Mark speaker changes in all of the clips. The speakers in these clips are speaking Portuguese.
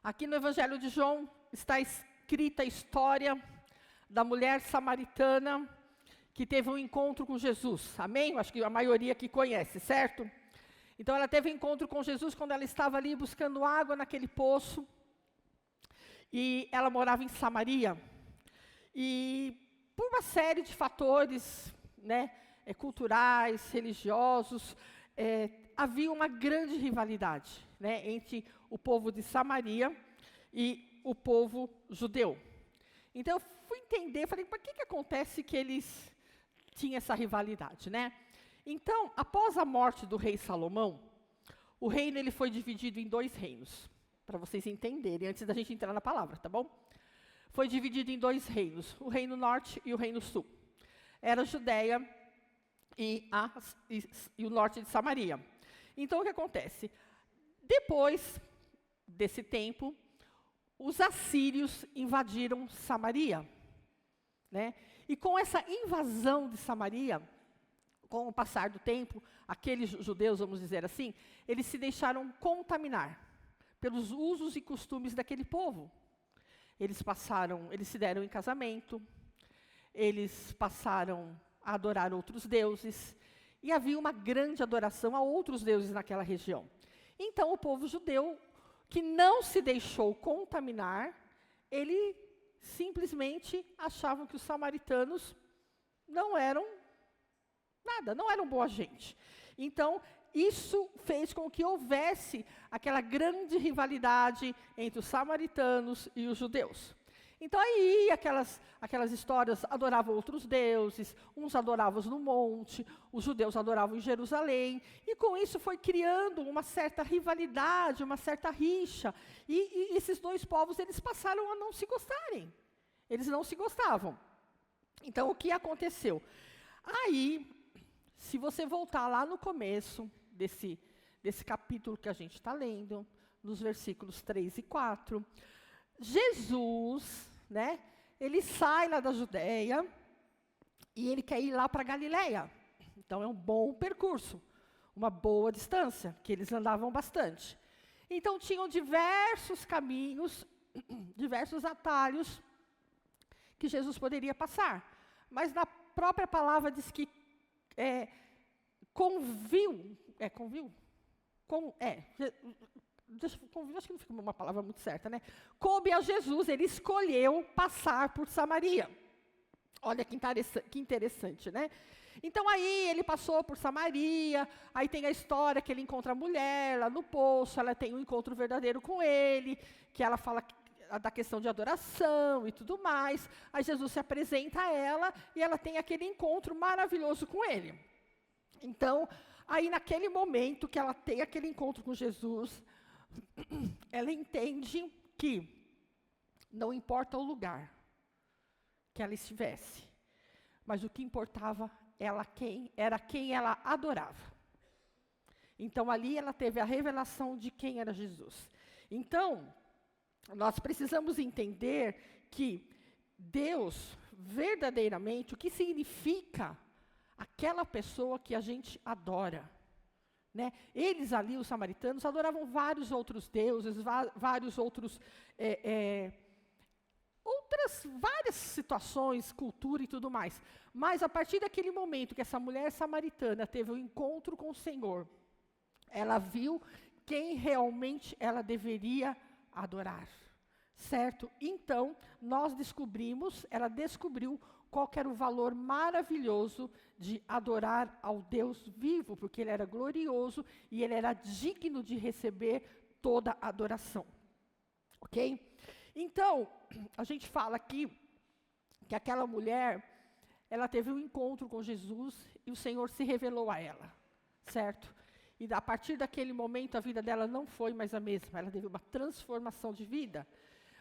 Speaker 1: Aqui no Evangelho de João está escrita a história da mulher samaritana que teve um encontro com Jesus. Amém? Acho que a maioria aqui conhece, certo? Então ela teve um encontro com Jesus quando ela estava ali buscando água naquele poço. E ela morava em Samaria. E por uma série de fatores, né, culturais, religiosos, havia uma grande rivalidade, né, entre o povo de Samaria e o povo judeu. Então eu fui entender, falei, por que acontece que eles tinham essa rivalidade, né? Então, após a morte do rei Salomão, o reino ele foi dividido em 2 reinos, para vocês entenderem, antes da gente entrar na palavra, tá bom? Foi dividido em 2 reinos, o reino norte e o reino sul. Era a Judéia e o norte de Samaria. Então, o que acontece? Depois desse tempo, os assírios invadiram Samaria, né? E com essa invasão de Samaria, com o passar do tempo, aqueles judeus, vamos dizer assim, eles se deixaram contaminar pelos usos e costumes daquele povo. Eles se deram em casamento, eles passaram a adorar outros deuses, e havia uma grande adoração a outros deuses naquela região. Então, o povo judeu, que não se deixou contaminar, ele simplesmente achavam que os samaritanos não eram nada, não eram boa gente. Então, isso fez com que houvesse aquela grande rivalidade entre os samaritanos e os judeus. Então, aí, aquelas histórias adoravam outros deuses, uns adoravam no monte, os judeus adoravam em Jerusalém, e com isso foi criando uma certa rivalidade, uma certa rixa, e esses 2 povos, eles passaram a não se gostarem. Eles não se gostavam. Então, o que aconteceu? Aí, se você voltar lá no começo desse capítulo que a gente está lendo, nos versículos 3 e 4, Jesus, né, ele sai lá da Judéia e ele quer ir lá para Galileia. Então, é um bom percurso, uma boa distância, que eles andavam bastante. Então, tinham diversos caminhos, diversos atalhos que Jesus poderia passar. Mas na própria palavra diz que conviu, acho que não fica uma palavra muito certa, né? Coube a Jesus, ele escolheu passar por Samaria. Olha que interessante, né? Então aí ele passou por Samaria, aí tem a história que ele encontra a mulher lá no poço, ela tem um encontro verdadeiro com ele, que ela fala da questão de adoração e tudo mais. Aí Jesus se apresenta a ela e ela tem aquele encontro maravilhoso com ele. Então, aí naquele momento que ela tem aquele encontro com Jesus, ela entende que não importa o lugar que ela estivesse, mas o que importava era quem ela adorava. Então, ali ela teve a revelação de quem era Jesus. Então, nós precisamos entender que Deus, verdadeiramente, o que significa aquela pessoa que a gente adora, né? Eles ali, os samaritanos, adoravam vários outros deuses, vários outros, várias situações, cultura e tudo mais. Mas a partir daquele momento que essa mulher samaritana teve um encontro com o Senhor, ela viu quem realmente ela deveria adorar, certo? Então, ela descobriu qual que era o valor maravilhoso de adorar ao Deus vivo, porque ele era glorioso e ele era digno de receber toda a adoração. Ok? Então, a gente fala aqui que aquela mulher, ela teve um encontro com Jesus e o Senhor se revelou a ela, certo? E a partir daquele momento, a vida dela não foi mais a mesma, ela teve uma transformação de vida,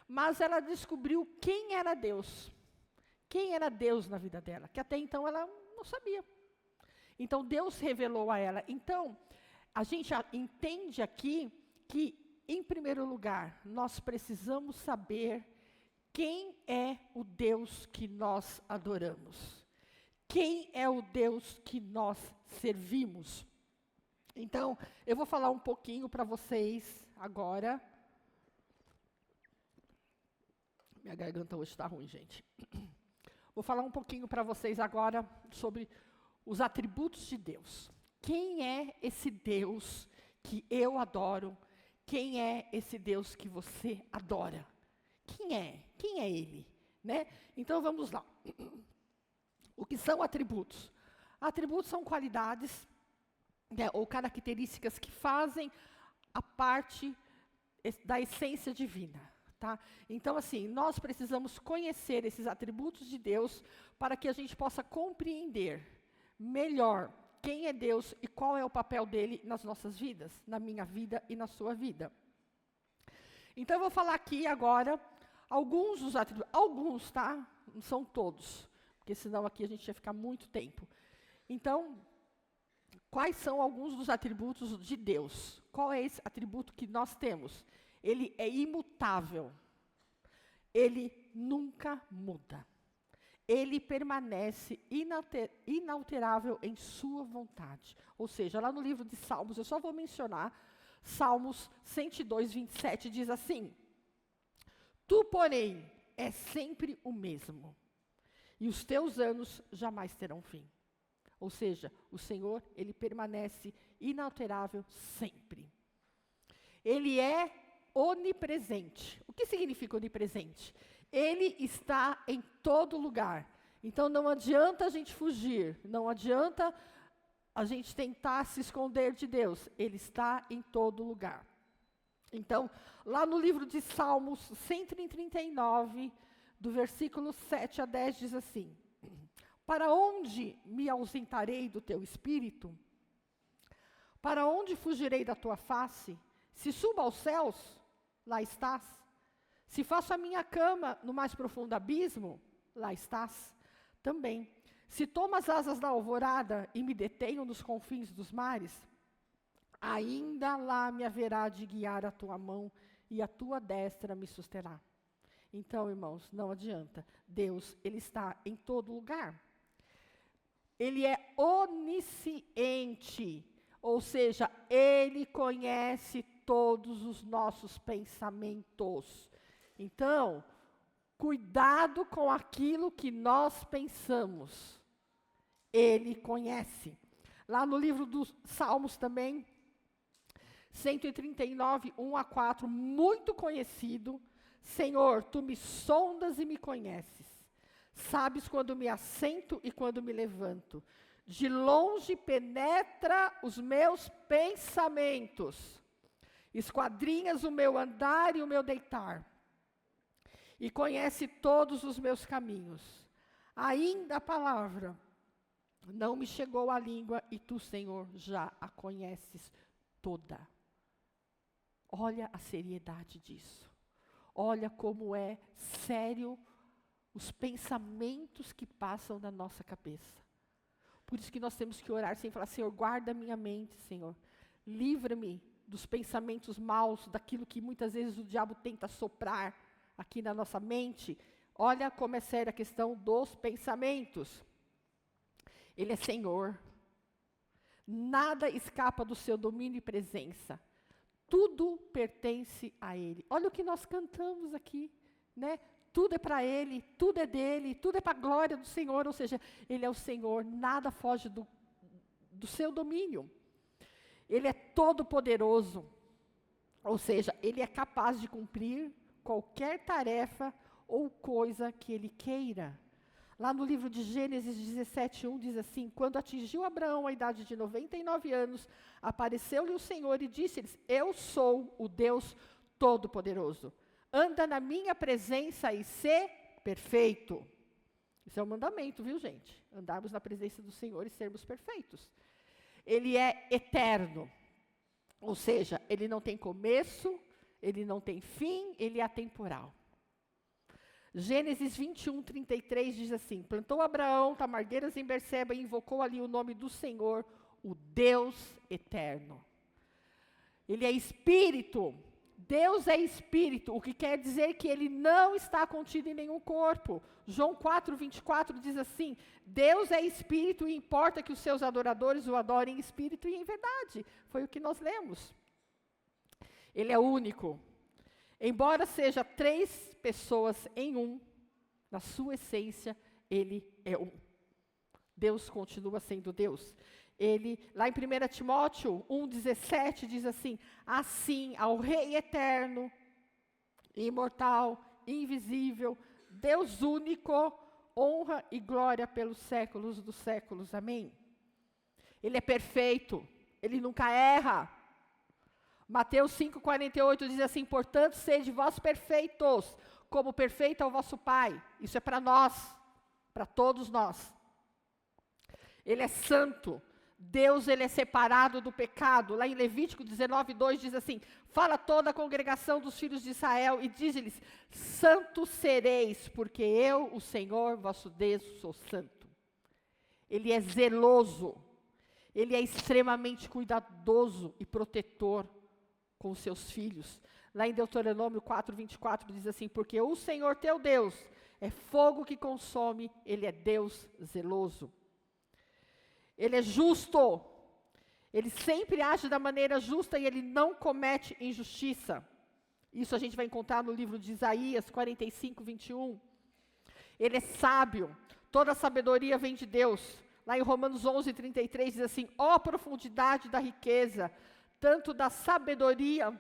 Speaker 1: mas ela descobriu quem era Deus. Quem era Deus na vida dela, que até então ela não sabia. Então, Deus revelou a ela. Então, a gente entende aqui que, em primeiro lugar, nós precisamos saber quem é o Deus que nós adoramos. Quem é o Deus que nós servimos. Então, eu vou falar um pouquinho para vocês agora Minha garganta hoje está ruim, gente. Vou falar um pouquinho para vocês agora sobre os atributos de Deus. Quem é esse Deus que eu adoro? Quem é esse Deus que você adora? Quem é? Quem é Ele? Né? Então vamos lá. O que são atributos? Atributos são qualidades, né, ou características que fazem a parte da essência divina. Tá? Então, assim, nós precisamos conhecer esses atributos de Deus para que a gente possa compreender melhor quem é Deus e qual é o papel dele nas nossas vidas, na minha vida e na sua vida. Então, eu vou falar aqui agora alguns dos atributos, alguns, tá? Não são todos, porque senão aqui a gente ia ficar muito tempo. Então, quais são alguns dos atributos de Deus? Qual é esse atributo que nós temos? Ele é imutável. Ele nunca muda. Ele permanece inalterável em sua vontade. Ou seja, lá no livro de Salmos, eu só vou mencionar, Salmos 102, 27, diz assim: Tu, porém, és sempre o mesmo, e os teus anos jamais terão fim. Ou seja, o Senhor, Ele permanece inalterável sempre. Ele é onipresente. O que significa onipresente? Ele está em todo lugar. Então não adianta a gente fugir, não adianta a gente tentar se esconder de Deus. Ele está em todo lugar. Então, lá no livro de Salmos 139, do versículo 7 a 10, diz assim: Para onde me ausentarei do teu espírito? Para onde fugirei da tua face? Se subo aos céus, lá estás. Se faço a minha cama no mais profundo abismo, lá estás também. Se tomo as asas da alvorada e me detenho nos confins dos mares, ainda lá me haverá de guiar a tua mão e a tua destra me susterá. Então, irmãos, não adianta. Deus, Ele está em todo lugar. Ele é onisciente, ou seja, Ele conhece todos os nossos pensamentos. Então, cuidado com aquilo que nós pensamos. Ele conhece. Lá no livro dos Salmos também, 139, 1 a 4, muito conhecido. Senhor, tu me sondas e me conheces. Sabes quando me assento e quando me levanto. De longe penetra os meus pensamentos. Esquadrinhas o meu andar e o meu deitar. E conhece todos os meus caminhos. Ainda a palavra não me chegou à língua e tu, Senhor, já a conheces toda. Olha a seriedade disso. Olha como é sério os pensamentos que passam na nossa cabeça. Por isso que nós temos que orar sem falar: Senhor, guarda minha mente, Senhor. Livra-me dos pensamentos maus, daquilo que muitas vezes o diabo tenta soprar aqui na nossa mente. Olha como é séria a questão dos pensamentos. Ele é Senhor. Nada escapa do seu domínio e presença. Tudo pertence a Ele. Olha o que nós cantamos aqui, né? Tudo é para Ele, tudo é dele, tudo é para a glória do Senhor. Ou seja, Ele é o Senhor, nada foge do seu domínio. Ele é todo poderoso. Ou seja, Ele é capaz de cumprir qualquer tarefa ou coisa que Ele queira. Lá no livro de Gênesis 17:1 diz assim: Quando atingiu Abraão a idade de 99 anos, apareceu-lhe o Senhor e disse-lhes: Eu sou o Deus Todo-Poderoso. Anda na minha presença e ser perfeito. Isso é um mandamento, viu, gente? Andarmos na presença do Senhor e sermos perfeitos. Ele é eterno. Ou seja, Ele não tem começo, Ele não tem fim, Ele é atemporal. Gênesis 21:33 diz assim: Plantou Abraão tamargueiras em Berseba e invocou ali o nome do Senhor, o Deus eterno. Ele é espírito. Deus é espírito, o que quer dizer que Ele não está contido em nenhum corpo. João 4:24 diz assim: Deus é espírito e importa que os seus adoradores o adorem em espírito e em verdade. Foi o que nós lemos. Ele é único. Embora seja 3 pessoas em um, na sua essência, ele é um. Deus continua sendo Deus. Ele, lá em 1 Timóteo 1,17, diz assim: assim, ao Rei eterno, imortal, invisível, Deus único, honra e glória pelos séculos dos séculos. Amém? Ele é perfeito, ele nunca erra. Mateus 5,48 diz assim: portanto, sede vós perfeitos, como perfeito é o vosso Pai. Isso é para nós, para todos nós. Ele é santo. Deus, ele é separado do pecado. Lá em Levítico 19:2 diz assim: fala toda a congregação dos filhos de Israel e diz-lhes: santos sereis, porque eu, o Senhor, vosso Deus, sou santo. Ele é zeloso. Ele é extremamente cuidadoso e protetor com os seus filhos. Lá em Deuteronômio 4:24 diz assim: porque o Senhor teu Deus é fogo que consome, ele é Deus zeloso. Ele é justo, ele sempre age da maneira justa e ele não comete injustiça. Isso a gente vai encontrar no livro de Isaías 45:21. Ele é sábio, toda a sabedoria vem de Deus. Lá em Romanos 11:33 diz assim: ó profundidade da riqueza, tanto da sabedoria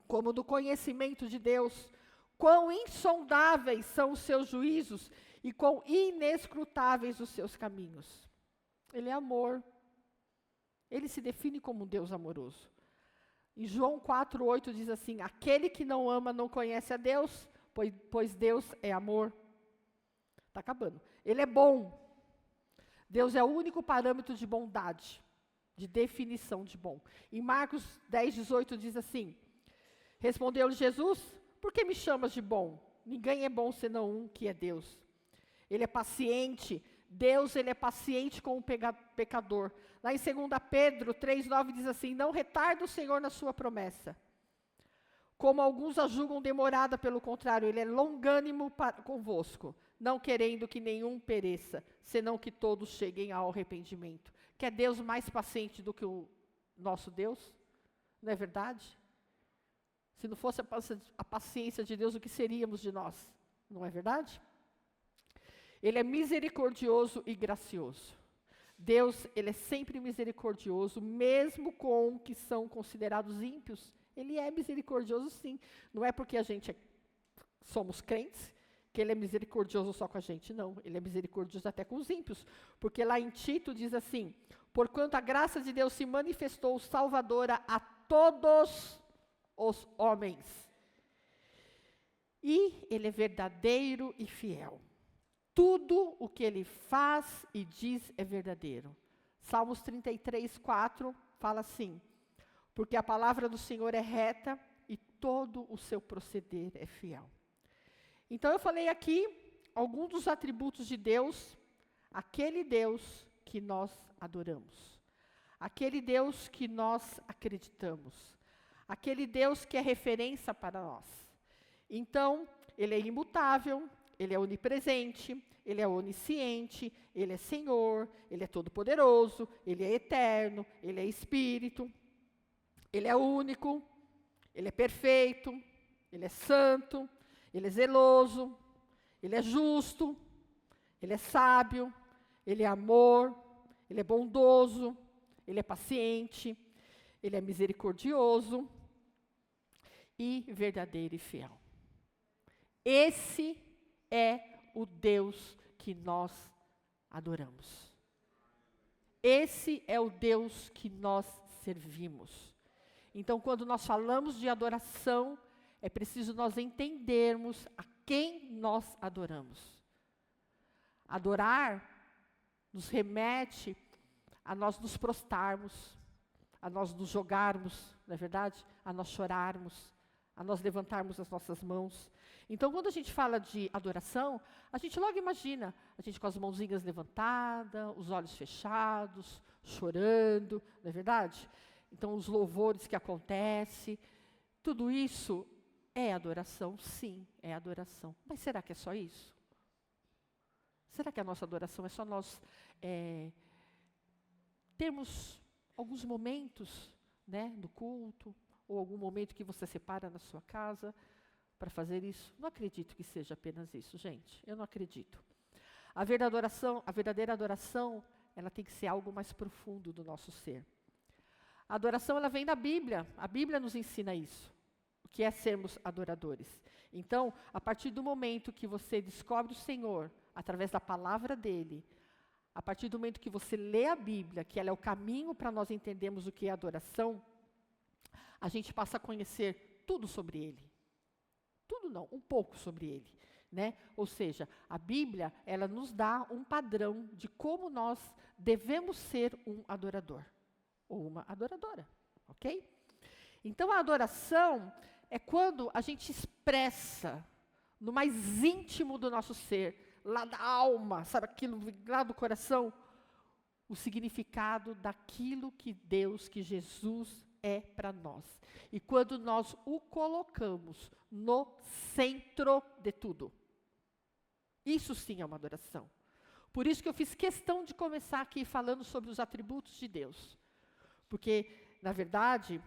Speaker 1: como do conhecimento de Deus. Quão insondáveis são os seus juízos e quão inescrutáveis os seus caminhos. Ele é amor. Ele se define como um Deus amoroso. Em João 4:8 diz assim: aquele que não ama não conhece a Deus, pois Deus é amor. Está acabando. Ele é bom. Deus é o único parâmetro de bondade, de definição de bom. Em Marcos 10:18 diz assim: respondeu-lhe Jesus: por que me chamas de bom? Ninguém é bom senão um, que é Deus. Ele é paciente. Deus, ele é paciente com o pecador. Lá em 2 Pedro 3:9 diz assim: não retarda o Senhor na sua promessa, como alguns a julgam demorada, pelo contrário, ele é longânimo convosco, não querendo que nenhum pereça, senão que todos cheguem ao arrependimento. Quer Deus mais paciente do que o nosso Deus? Não é verdade? Se não fosse a paciência de Deus, o que seríamos de nós? Não é verdade? Ele é misericordioso e gracioso. Deus, ele é sempre misericordioso, mesmo com os que são considerados ímpios. Ele é misericordioso, sim. Não é porque a gente somos crentes que ele é misericordioso só com a gente, não. Ele é misericordioso até com os ímpios. Porque lá em Tito diz assim: porquanto a graça de Deus se manifestou salvadora a todos os homens. E ele é verdadeiro e fiel. Tudo o que ele faz e diz é verdadeiro. Salmos 33:4 fala assim: porque a palavra do Senhor é reta e todo o seu proceder é fiel. Então eu falei aqui alguns dos atributos de Deus, aquele Deus que nós adoramos, aquele Deus que nós acreditamos, aquele Deus que é referência para nós. Então, ele é imutável, ele é onipresente, ele é onisciente, ele é Senhor, ele é todo-poderoso, ele é eterno, ele é Espírito, ele é único, ele é perfeito, ele é santo, ele é zeloso, ele é justo, ele é sábio, ele é amor, ele é bondoso, ele é paciente, ele é misericordioso e verdadeiro e fiel. Esse é o Deus que nós adoramos. Esse é o Deus que nós servimos. Então, quando nós falamos de adoração, é preciso nós entendermos a quem nós adoramos. Adorar nos remete a nós nos prostrarmos, a nós nos jogarmos, não é verdade? A nós chorarmos, a nós levantarmos as nossas mãos. Então, quando a gente fala de adoração, a gente logo imagina a gente com as mãozinhas levantadas, os olhos fechados, chorando, não é verdade? Então, os louvores que acontecem, tudo isso é adoração, sim, é adoração. Mas será que é só isso? Será que a nossa adoração é só nós termos alguns momentos, né, do culto, ou algum momento que você separa na sua casa para fazer isso. Não acredito que seja apenas isso, gente. Eu não acredito. A verdadeira adoração, ela tem que ser algo mais profundo do nosso ser. A adoração, ela vem da Bíblia. A Bíblia nos ensina isso. O que é sermos adoradores. Então, a partir do momento que você descobre o Senhor, através da palavra dEle, a partir do momento que você lê a Bíblia, que ela é o caminho para nós entendermos o que é adoração, a gente passa a conhecer tudo sobre Ele. Tudo não, um pouco sobre Ele, né? Ou seja, a Bíblia, ela nos dá um padrão de como nós devemos ser um adorador, ou uma adoradora, ok? Então, a adoração é quando a gente expressa, no mais íntimo do nosso ser, lá da alma, sabe aquilo lá do coração, o significado daquilo que Deus, que Jesus é para nós. E quando nós o colocamos no centro de tudo. Isso sim é uma adoração. Por isso que eu fiz questão de começar aqui falando sobre os atributos de Deus. Porque, na verdade,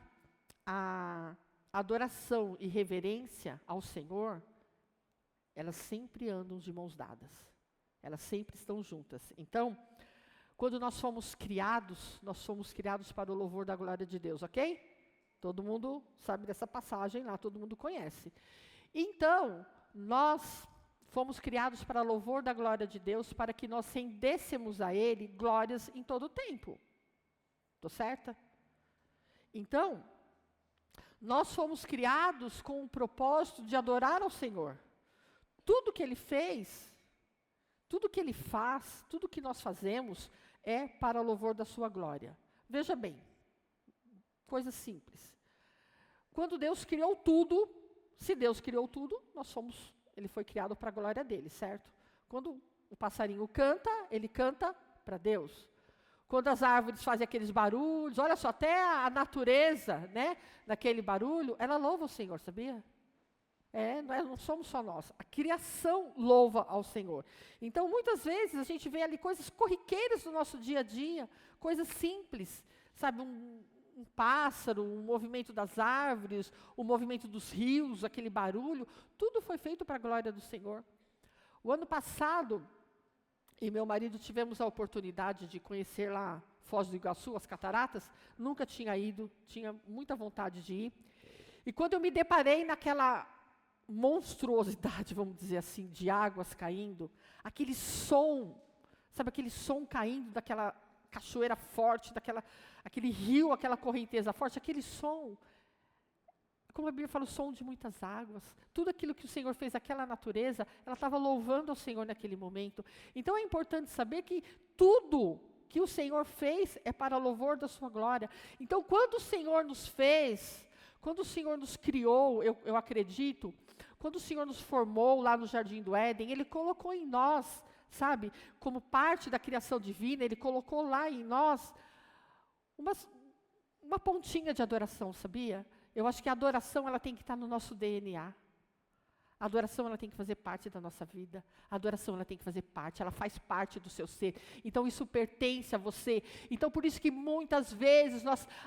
Speaker 1: a adoração e reverência ao Senhor, elas sempre andam de mãos dadas. Elas sempre estão juntas. Então, quando nós fomos criados para o louvor da glória de Deus, ok? Todo mundo sabe dessa passagem lá, todo mundo conhece. Então, nós fomos criados para louvor da glória de Deus, para que nós rendêssemos a Ele glórias em todo o tempo. Estou certa? Então, nós fomos criados com o propósito de adorar ao Senhor. Tudo que Ele fez, tudo que Ele faz, tudo que nós fazemos é para louvor da sua glória. Veja bem, coisa simples. Quando Deus criou tudo, se Deus criou tudo, Ele foi criado para a glória dEle, certo? Quando o passarinho canta, ele canta para Deus. Quando as árvores fazem aqueles barulhos, olha só, até a natureza, né, daquele barulho, ela louva o Senhor, sabia? Não somos só nós, a criação louva ao Senhor. Então, muitas vezes, a gente vê ali coisas corriqueiras do nosso dia a dia, coisas simples, sabe, um pássaro, o movimento das árvores, o movimento dos rios, aquele barulho, tudo foi feito para a glória do Senhor. O ano passado, e meu marido tivemos a oportunidade de conhecer lá Foz do Iguaçu, as cataratas, nunca tinha ido, tinha muita vontade de ir. E quando eu me deparei naquela monstruosidade, vamos dizer assim, de águas caindo, aquele som, sabe aquele som caindo daquela cachoeira forte, aquele rio, aquela correnteza forte, aquele som, como a Bíblia fala, o som de muitas águas, tudo aquilo que o Senhor fez, aquela natureza, ela estava louvando ao Senhor naquele momento. Então é importante saber que tudo que o Senhor fez é para louvor da sua glória. Então quando o Senhor nos fez, quando o Senhor nos criou, eu acredito, quando o Senhor nos formou lá no Jardim do Éden, Ele colocou em nós, sabe, como parte da criação divina, Ele colocou lá em nós uma pontinha de adoração, sabia? Eu acho que a adoração, ela tem que estar no nosso DNA. A adoração, ela tem que fazer parte da nossa vida. A adoração, ela tem que fazer parte, ela faz parte do seu ser. Então, isso pertence a você. Então, por isso que muitas vezes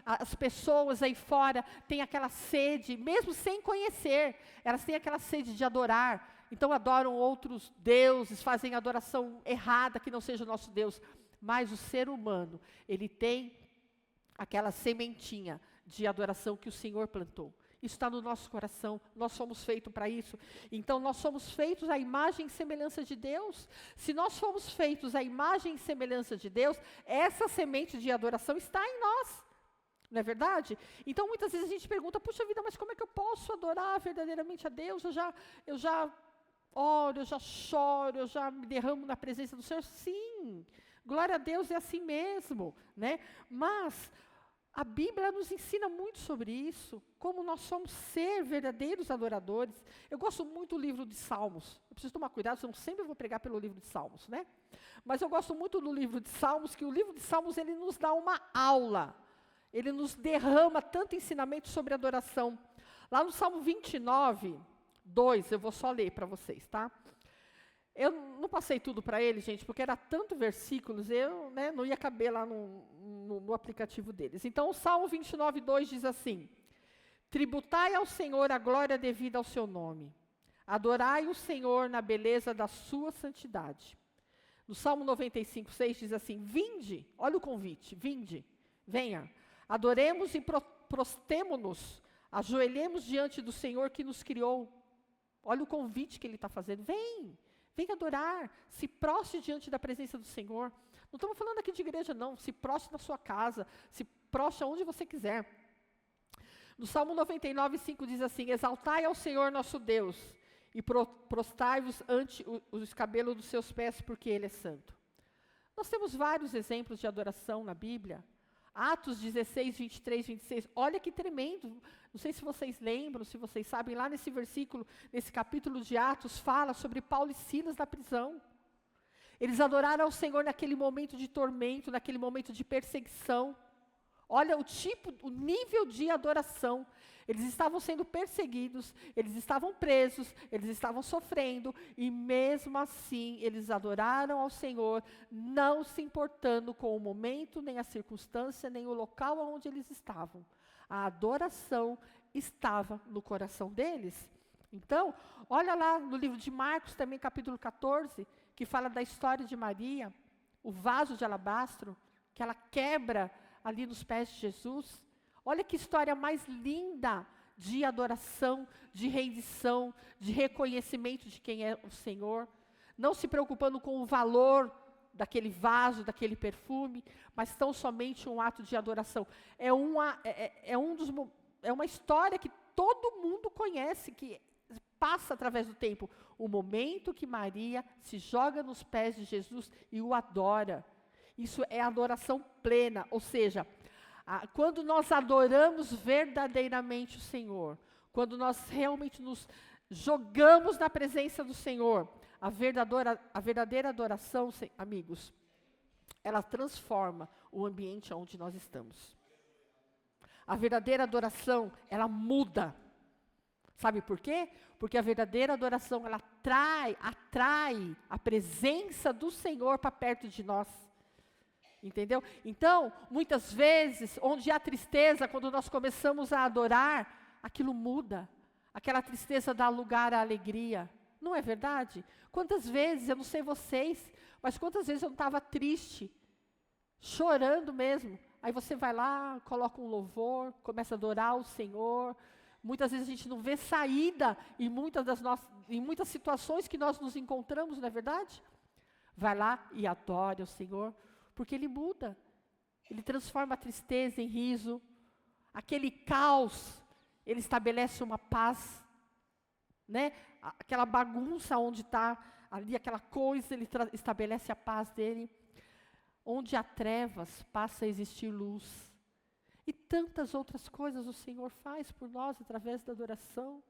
Speaker 1: as pessoas aí fora têm aquela sede, mesmo sem conhecer, elas têm aquela sede de adorar. Então, adoram outros deuses, fazem adoração errada, que não seja o nosso Deus. Mas o ser humano, ele tem aquela sementinha de adoração que o Senhor plantou. Isso está no nosso coração, nós somos feitos para isso. Então, nós somos feitos à imagem e semelhança de Deus. Se nós fomos feitos à imagem e semelhança de Deus, essa semente de adoração está em nós. Não é verdade? Então, muitas vezes a gente pergunta, puxa vida, mas como é que eu posso adorar verdadeiramente a Deus? Eu já oro, eu já choro, eu já me derramo na presença do Senhor. Sim, glória a Deus, é assim mesmo, né? Mas a Bíblia nos ensina muito sobre isso, como nós somos ser verdadeiros adoradores. Eu gosto muito do livro de Salmos. Eu preciso tomar cuidado, senão sempre vou pregar pelo livro de Salmos, né? Mas eu gosto muito do livro de Salmos, que o livro de Salmos, ele nos dá uma aula. Ele nos derrama tanto ensinamento sobre adoração. Lá no Salmo 29, 2, eu vou só ler para vocês, tá? Eu não passei tudo para ele, gente, porque era tanto versículos, não ia caber lá no aplicativo deles. Então, o Salmo 29, 2 diz assim: Tributai ao Senhor a glória devida ao seu nome. Adorai o Senhor na beleza da sua santidade. No Salmo 95:6 diz assim: vinde, olha o convite, vinde, venha, adoremos e prostemo-nos, ajoelhemos diante do Senhor que nos criou. Olha o convite que ele está fazendo, vem adorar, se prostre diante da presença do Senhor. Não estamos falando aqui de igreja não, se prostre na sua casa, se prostre onde você quiser. No Salmo 99:5 diz assim: exaltai ao Senhor nosso Deus, e prostrai-vos ante o escabelo dos seus pés, porque Ele é santo. Nós temos vários exemplos de adoração na Bíblia. Atos 16, 23, 26, olha que tremendo. Não sei se vocês lembram, se vocês sabem, lá nesse versículo, nesse capítulo de Atos, fala sobre Paulo e Silas na prisão. Eles adoraram ao Senhor naquele momento de tormento, naquele momento de perseguição. Olha o nível de adoração. Eles estavam sendo perseguidos, eles estavam presos, eles estavam sofrendo, e mesmo assim eles adoraram ao Senhor, não se importando com o momento, nem a circunstância, nem o local onde eles estavam. A adoração estava no coração deles. Então, olha lá no livro de Marcos, também capítulo 14, que fala da história de Maria, o vaso de alabastro, que ela quebra ali nos pés de Jesus. Olha que história mais linda de adoração, de rendição, de reconhecimento de quem é o Senhor. Não se preocupando com o valor daquele vaso, daquele perfume, mas tão somente um ato de adoração. É uma história que todo mundo conhece, que passa através do tempo. O momento que Maria se joga nos pés de Jesus e o adora. Isso é adoração plena, ou seja, quando nós adoramos verdadeiramente o Senhor, quando nós realmente nos jogamos na presença do Senhor, a verdadeira adoração, amigos, ela transforma o ambiente onde nós estamos. A verdadeira adoração, ela muda. Sabe por quê? Porque a verdadeira adoração, ela atrai a presença do Senhor para perto de nós. Entendeu? Então, muitas vezes, onde há tristeza, quando nós começamos a adorar, aquilo muda. Aquela tristeza dá lugar à alegria. Não é verdade? Quantas vezes, eu não sei vocês, mas quantas vezes eu não estava triste, chorando mesmo. Aí você vai lá, coloca um louvor, começa a adorar o Senhor. Muitas vezes a gente não vê saída em muitas situações que nós nos encontramos, não é verdade? Vai lá e adore o Senhor. Porque Ele muda, Ele transforma a tristeza em riso, aquele caos, Ele estabelece uma paz, né? Aquela bagunça onde está ali, aquela coisa, Ele estabelece a paz dEle. Onde há trevas, passa a existir luz. E tantas outras coisas o Senhor faz por nós através da adoração.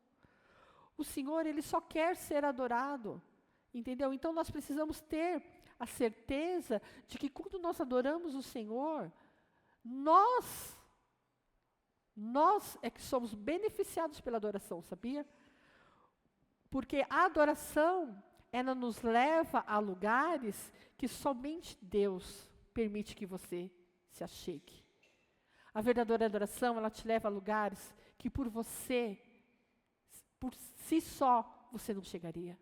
Speaker 1: O Senhor, Ele só quer ser adorado, entendeu? Então nós precisamos ter a certeza de que quando nós adoramos o Senhor, nós é que somos beneficiados pela adoração, sabia? Porque a adoração, ela nos leva a lugares que somente Deus permite que você se achegue. A verdadeira adoração, ela te leva a lugares que por si só, você não chegaria.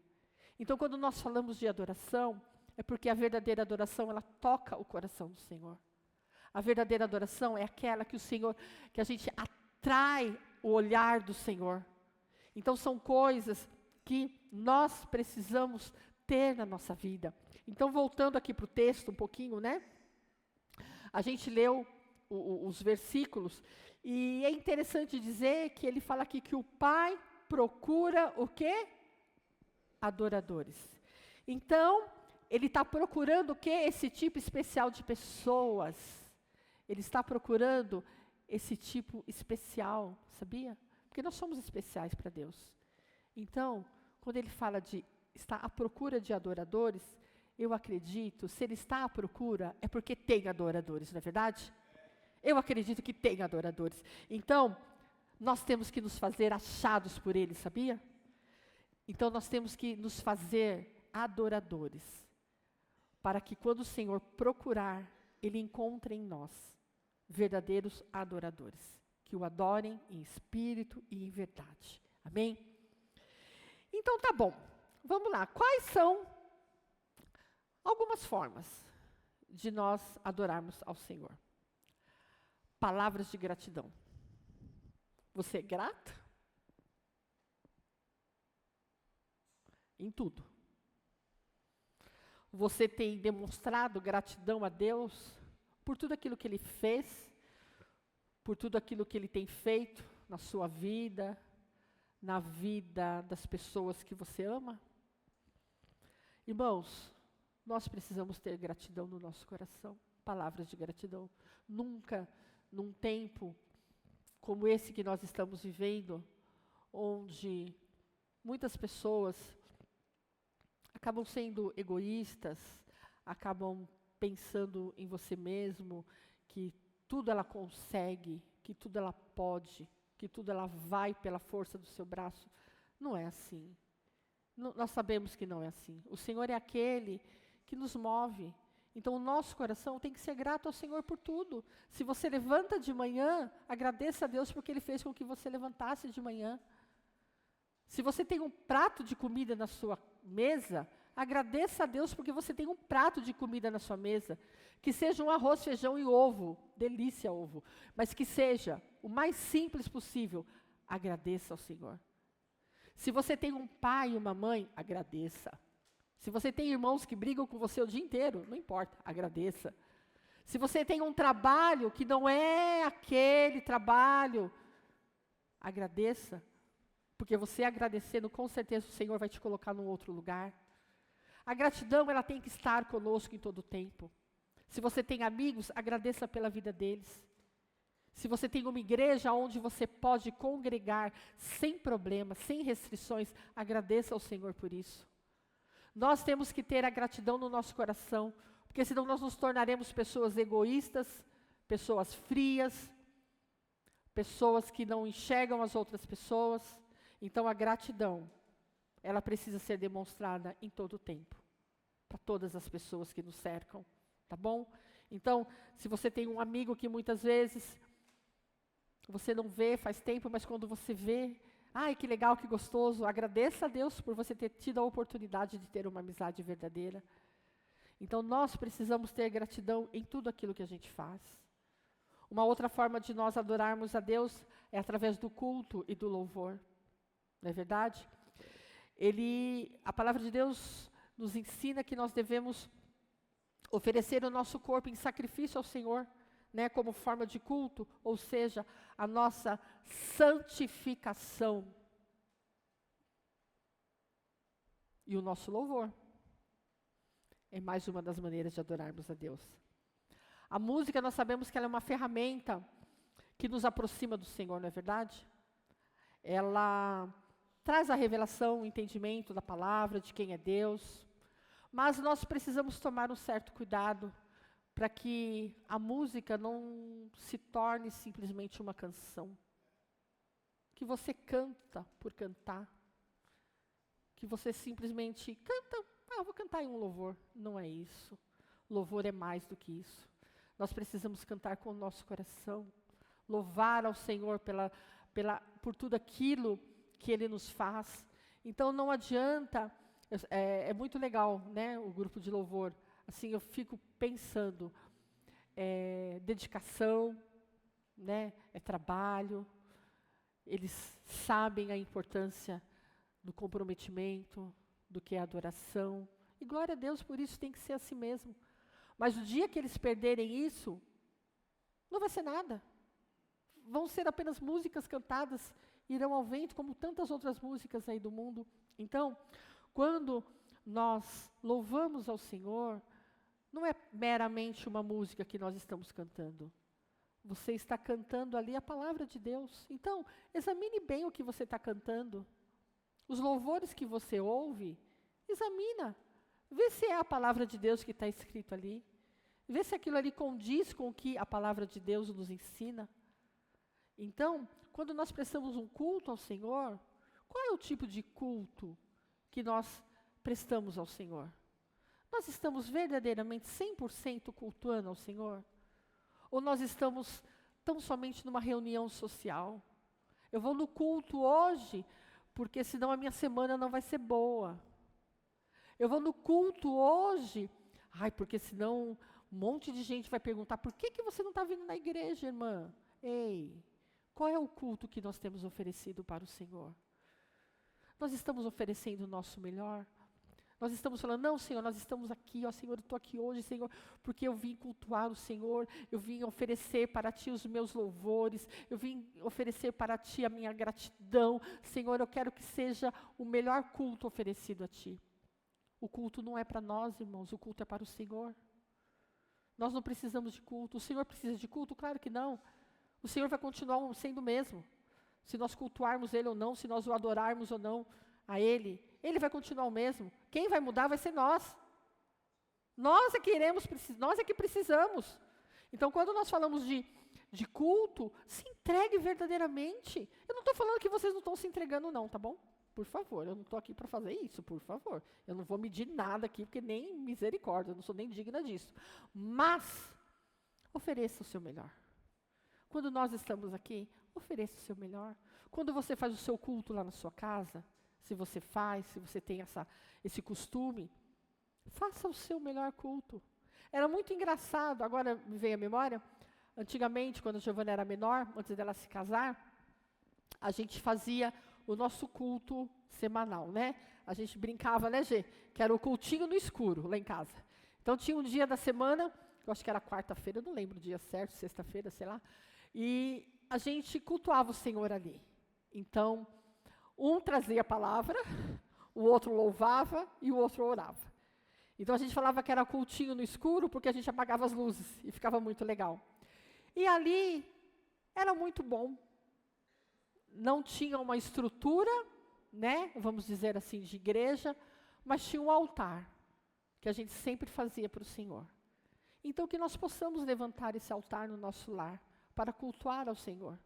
Speaker 1: Então, quando nós falamos de adoração, é porque a verdadeira adoração, ela toca o coração do Senhor. A verdadeira adoração é aquela que a gente atrai o olhar do Senhor. Então, são coisas que nós precisamos ter na nossa vida. Então, voltando aqui para o texto um pouquinho, né? A gente leu os versículos, e é interessante dizer que ele fala aqui que o Pai procura o quê? Adoradores. Então, Ele está procurando o quê? Esse tipo especial de pessoas. Ele está procurando esse tipo especial, sabia? Porque nós somos especiais para Deus. Então, quando Ele fala de estar à procura de adoradores, eu acredito, se Ele está à procura, é porque tem adoradores, não é verdade? Eu acredito que tem adoradores. Então, nós temos que nos fazer achados por Ele, sabia? Então, nós temos que nos fazer adoradores, para que quando o Senhor procurar, Ele encontre em nós verdadeiros adoradores, que o adorem em espírito e em verdade. Amém? Então tá bom, vamos lá. Quais são algumas formas de nós adorarmos ao Senhor? Palavras de gratidão. Você é grata? Em tudo. Você tem demonstrado gratidão a Deus por tudo aquilo que Ele fez, por tudo aquilo que Ele tem feito na sua vida, na vida das pessoas que você ama? Irmãos, nós precisamos ter gratidão no nosso coração, palavras de gratidão. Nunca, num tempo como esse que nós estamos vivendo, onde muitas pessoas acabam sendo egoístas, acabam pensando em você mesmo, que tudo ela consegue, que tudo ela pode, que tudo ela vai pela força do seu braço. Não é assim. Nós sabemos que não é assim. O Senhor é aquele que nos move. Então, o nosso coração tem que ser grato ao Senhor por tudo. Se você levanta de manhã, agradeça a Deus porque Ele fez com que você levantasse de manhã. Se você tem um prato de comida na sua mesa, agradeça a Deus porque você tem um prato de comida na sua mesa. Que seja um arroz, feijão e ovo, delícia ovo, mas que seja o mais simples possível, agradeça ao Senhor. Se você tem um pai e uma mãe, agradeça. Se você tem irmãos que brigam com você o dia inteiro, não importa, agradeça. Se você tem um trabalho que não é aquele trabalho, agradeça. Porque você agradecendo, com certeza o Senhor vai te colocar num outro lugar. A gratidão, ela tem que estar conosco em todo o tempo. Se você tem amigos, agradeça pela vida deles. Se você tem uma igreja onde você pode congregar sem problemas, sem restrições, agradeça ao Senhor por isso. Nós temos que ter a gratidão no nosso coração, porque senão nós nos tornaremos pessoas egoístas, pessoas frias, pessoas que não enxergam as outras pessoas. Então a gratidão, ela precisa ser demonstrada em todo o tempo, para todas as pessoas que nos cercam, tá bom? Então, se você tem um amigo que muitas vezes você não vê faz tempo, mas quando você vê, ai, que legal, que gostoso, agradeça a Deus por você ter tido a oportunidade de ter uma amizade verdadeira. Então, nós precisamos ter gratidão em tudo aquilo que a gente faz. Uma outra forma de nós adorarmos a Deus é através do culto e do louvor. Não é verdade? A palavra de Deus nos ensina que nós devemos oferecer o nosso corpo em sacrifício ao Senhor, né, como forma de culto, ou seja, a nossa santificação. E o nosso louvor é mais uma das maneiras de adorarmos a Deus. A música, nós sabemos que ela é uma ferramenta que nos aproxima do Senhor, não é verdade? Ela traz a revelação, o entendimento da palavra, de quem é Deus, mas nós precisamos tomar um certo cuidado para que a música não se torne simplesmente uma canção. Que você canta por cantar. Que você simplesmente canta, vou cantar em um louvor. Não é isso. Louvor é mais do que isso. Nós precisamos cantar com o nosso coração. Louvar ao Senhor por tudo aquilo que Ele nos faz. Então não adianta, é muito legal, né, o grupo de louvor. Assim, eu fico pensando, dedicação, né, trabalho, eles sabem a importância do comprometimento, do que é adoração, e glória a Deus, por isso tem que ser assim mesmo. Mas o dia que eles perderem isso, não vai ser nada. Vão ser apenas músicas cantadas, irão ao vento, como tantas outras músicas aí do mundo. Então, quando nós louvamos ao Senhor, não é meramente uma música que nós estamos cantando. Você está cantando ali a palavra de Deus. Então, examine bem o que você está cantando. Os louvores que você ouve, examina. Vê se é a palavra de Deus que está escrito ali. Vê se aquilo ali condiz com o que a palavra de Deus nos ensina. Então, quando nós prestamos um culto ao Senhor, qual é o tipo de culto que nós prestamos ao Senhor? Nós estamos verdadeiramente 100% cultuando ao Senhor? Ou nós estamos tão somente numa reunião social. Eu vou no culto hoje, porque senão a minha semana não vai ser boa. Eu vou no culto hoje, porque senão um monte de gente vai perguntar, por que você não está vindo na igreja, irmã? Ei, qual é o culto que nós temos oferecido para o Senhor? Nós estamos oferecendo o nosso melhor? Nós estamos falando, não, Senhor, nós estamos aqui, ó Senhor, eu estou aqui hoje, Senhor, porque eu vim cultuar o Senhor, eu vim oferecer para Ti os meus louvores, eu vim oferecer para Ti a minha gratidão. Senhor, eu quero que seja o melhor culto oferecido a Ti. O culto não é para nós, irmãos, o culto é para o Senhor. Nós não precisamos de culto. O Senhor precisa de culto? Claro que não. O Senhor vai continuar sendo o mesmo. Se nós cultuarmos Ele ou não, se nós o adorarmos ou não a Ele, Ele vai continuar o mesmo. Quem vai mudar vai ser nós. Nós é que precisamos. Então, quando nós falamos de culto, se entregue verdadeiramente. Eu não estou falando que vocês não estão se entregando não, tá bom? Por favor, eu não estou aqui para fazer isso, por favor. Eu não vou medir nada aqui, porque nem misericórdia, eu não sou nem digna disso. Mas, ofereça o seu melhor. Quando nós estamos aqui, ofereça o seu melhor. Quando você faz o seu culto lá na sua casa, se você tem esse costume, faça o seu melhor culto. Era muito engraçado, agora me veio à memória, antigamente, quando a Giovana era menor, antes dela se casar, a gente fazia o nosso culto semanal, né? A gente brincava, né, Gê? Que era o cultinho no escuro, lá em casa. Então, tinha um dia da semana, eu acho que era quarta-feira, eu não lembro o dia certo, sexta-feira, sei lá, e a gente cultuava o Senhor ali. Então, um trazia a palavra, o outro louvava e o outro orava. Então, a gente falava que era cultinho no escuro, porque a gente apagava as luzes, e ficava muito legal. E ali, era muito bom. Não tinha uma estrutura, né, vamos dizer assim, de igreja, mas tinha um altar, que a gente sempre fazia para o Senhor. Então, que nós possamos levantar esse altar no nosso lar, para cultuar ao Senhor,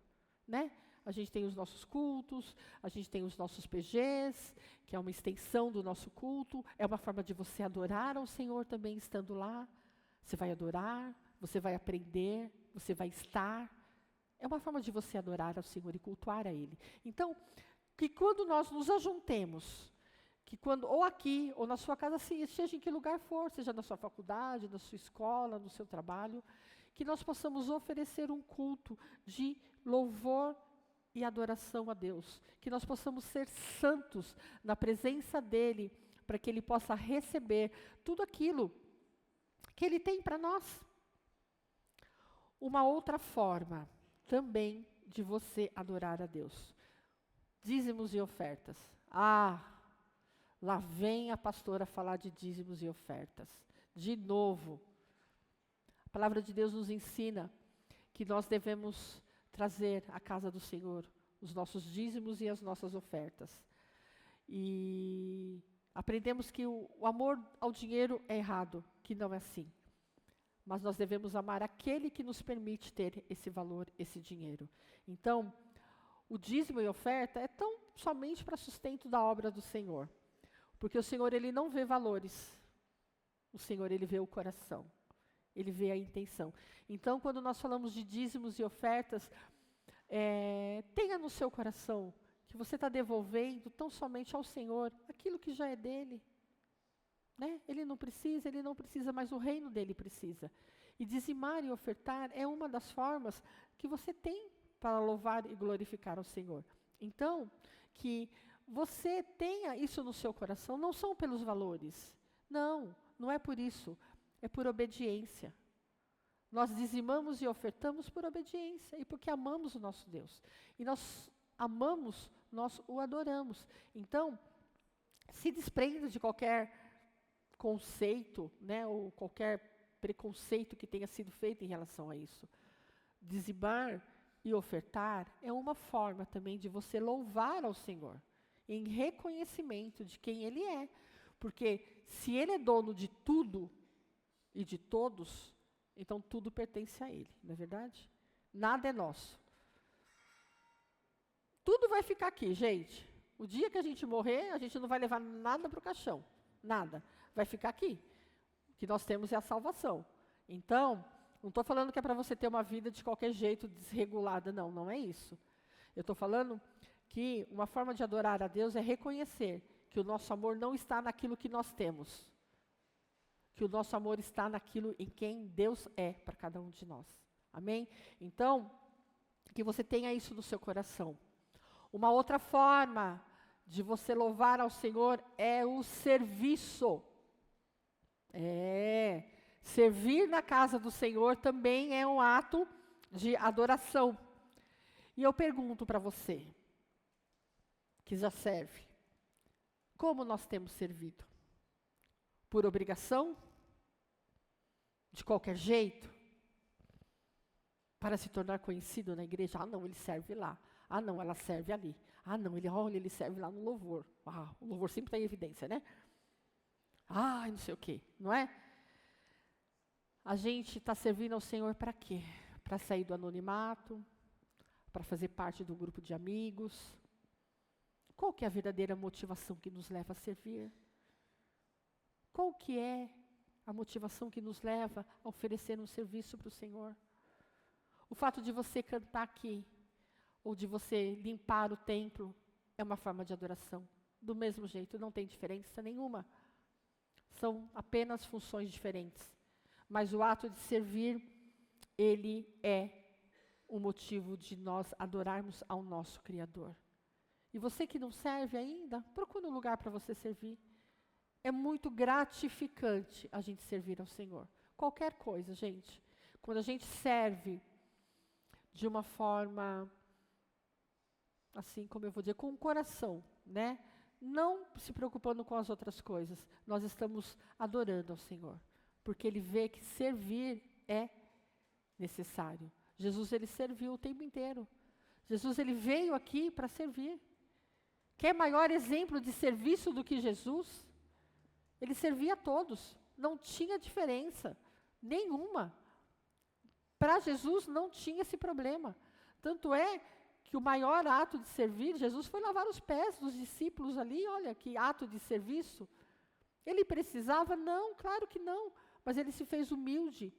Speaker 1: né? A gente tem os nossos cultos, a gente tem os nossos PGs, que é uma extensão do nosso culto, é uma forma de você adorar ao Senhor também estando lá. Você vai adorar, você vai aprender, você vai estar. É uma forma de você adorar ao Senhor e cultuar a Ele. Então, que quando nós nos ajuntemos, ou aqui, ou na sua casa, seja em que lugar for, seja na sua faculdade, na sua escola, no seu trabalho, que nós possamos oferecer um culto de louvor e adoração a Deus. Que nós possamos ser santos na presença dEle, para que Ele possa receber tudo aquilo que Ele tem para nós. Uma outra forma também de você adorar a Deus. Dízimos e ofertas. Lá vem a pastora falar de dízimos e ofertas. De novo. A palavra de Deus nos ensina que nós devemos trazer à casa do Senhor os nossos dízimos e as nossas ofertas. E aprendemos que o amor ao dinheiro é errado, que não é assim. Mas nós devemos amar aquele que nos permite ter esse valor, esse dinheiro. Então, o dízimo e oferta é tão somente para sustento da obra do Senhor. Porque o Senhor, Ele não vê valores. O Senhor, Ele vê o coração. Ele vê a intenção. Então, quando nós falamos de dízimos e ofertas, tenha no seu coração que você está devolvendo tão somente ao Senhor aquilo que já é dele. Né? Ele não precisa, mas o reino dele precisa. E dizimar e ofertar é uma das formas que você tem para louvar e glorificar ao Senhor. Então, que você tenha isso no seu coração, não são pelos valores. Não é por isso. É por obediência. Nós dizimamos e ofertamos por obediência e porque amamos o nosso Deus. E nós amamos, nós o adoramos. Então, se desprenda de qualquer conceito, né, ou qualquer preconceito que tenha sido feito em relação a isso. Dizimar e ofertar é uma forma também de você louvar ao Senhor, em reconhecimento de quem Ele é. Porque se Ele é dono de tudo e de todos, então tudo pertence a Ele, não é verdade? Nada é nosso. Tudo vai ficar aqui, gente. O dia que a gente morrer, a gente não vai levar nada para o caixão. Nada. Vai ficar aqui. O que nós temos é a salvação. Então, Não estou falando que é para você ter uma vida de qualquer jeito, desregulada. Não, não é isso. Eu estou falando que uma forma de adorar a Deus é reconhecer que o nosso amor não está naquilo que nós temos. Que o nosso amor está naquilo em quem Deus é para cada um de nós. Amém? Então, que você tenha isso no seu coração. Uma outra forma de você louvar ao Senhor é o serviço. Servir na casa do Senhor também é um ato de adoração. E eu pergunto para você, que já serve, como nós temos servido? Por obrigação? De qualquer jeito? Para se tornar conhecido na igreja? Ah, não, ele serve lá. Ah, não, ela serve ali. Ah, não, ele serve lá no louvor. Ah, o louvor sempre está em evidência, né? Ah, não sei o quê, não é? A gente está servindo ao Senhor para quê? Para sair do anonimato, para fazer parte do grupo de amigos. Qual que é a verdadeira motivação que nos leva a servir? Qual que é a motivação que nos leva a oferecer um serviço para o Senhor? O fato de você cantar aqui, ou de você limpar o templo, é uma forma de adoração. Do mesmo jeito, não tem diferença nenhuma. São apenas funções diferentes. Mas o ato de servir, ele é o motivo de nós adorarmos ao nosso Criador. E você que não serve ainda, procure um lugar para você servir. É muito gratificante a gente servir ao Senhor. Qualquer coisa, gente. Quando a gente serve de uma forma, assim como eu vou dizer, com o coração, né? Não se preocupando com as outras coisas. Nós estamos adorando ao Senhor. Porque Ele vê que servir é necessário. Jesus, Ele serviu o tempo inteiro. Jesus, Ele veio aqui para servir. Quer maior exemplo de serviço do que Jesus? Ele servia a todos. Não tinha diferença nenhuma. Para Jesus não tinha esse problema. Tanto é que o maior ato de servir, Jesus foi lavar os pés dos discípulos ali. Olha que ato de serviço. Ele precisava? Não, claro que não. Mas ele se fez humilde.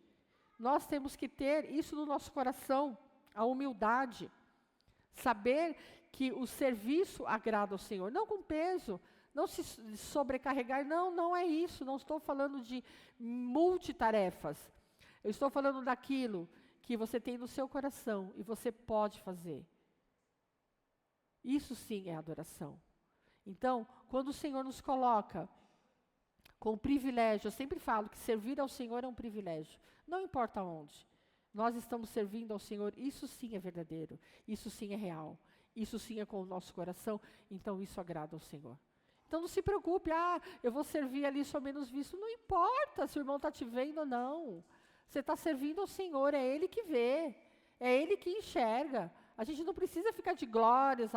Speaker 1: Nós temos que ter isso no nosso coração, a humildade. Saber que o serviço agrada ao Senhor, não com peso, não se sobrecarregar, não é isso, não estou falando de multitarefas. Eu estou falando daquilo que você tem no seu coração e você pode fazer. Isso sim é adoração. Então, quando o Senhor nos coloca com o privilégio, eu sempre falo que servir ao Senhor é um privilégio, não importa onde. Nós estamos servindo ao Senhor, isso sim é verdadeiro, isso sim é real, isso sim é com o nosso coração, então isso agrada ao Senhor. Então não se preocupe, eu vou servir ali, sou menos visto, não importa se o irmão está te vendo ou não. Você está servindo ao Senhor, é Ele que vê, é Ele que enxerga. A gente não precisa ficar de glórias,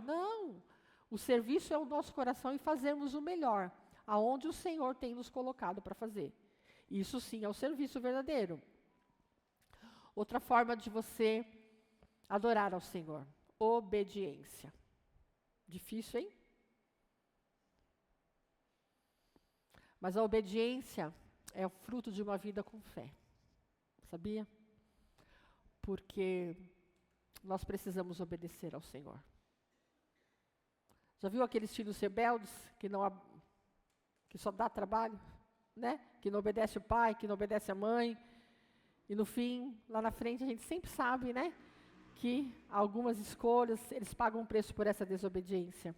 Speaker 1: não. O serviço é o nosso coração e fazermos o melhor, aonde o Senhor tem nos colocado para fazer. Isso sim é o serviço verdadeiro. Outra forma de você adorar ao Senhor, obediência. Difícil, hein? Mas a obediência é o fruto de uma vida com fé. Sabia? Porque nós precisamos obedecer ao Senhor. Já viu aqueles filhos rebeldes que só dá trabalho, né? Que não obedece o pai, que não obedece a mãe. E no fim, lá na frente, a gente sempre sabe, né? Que algumas escolhas, eles pagam um preço por essa desobediência.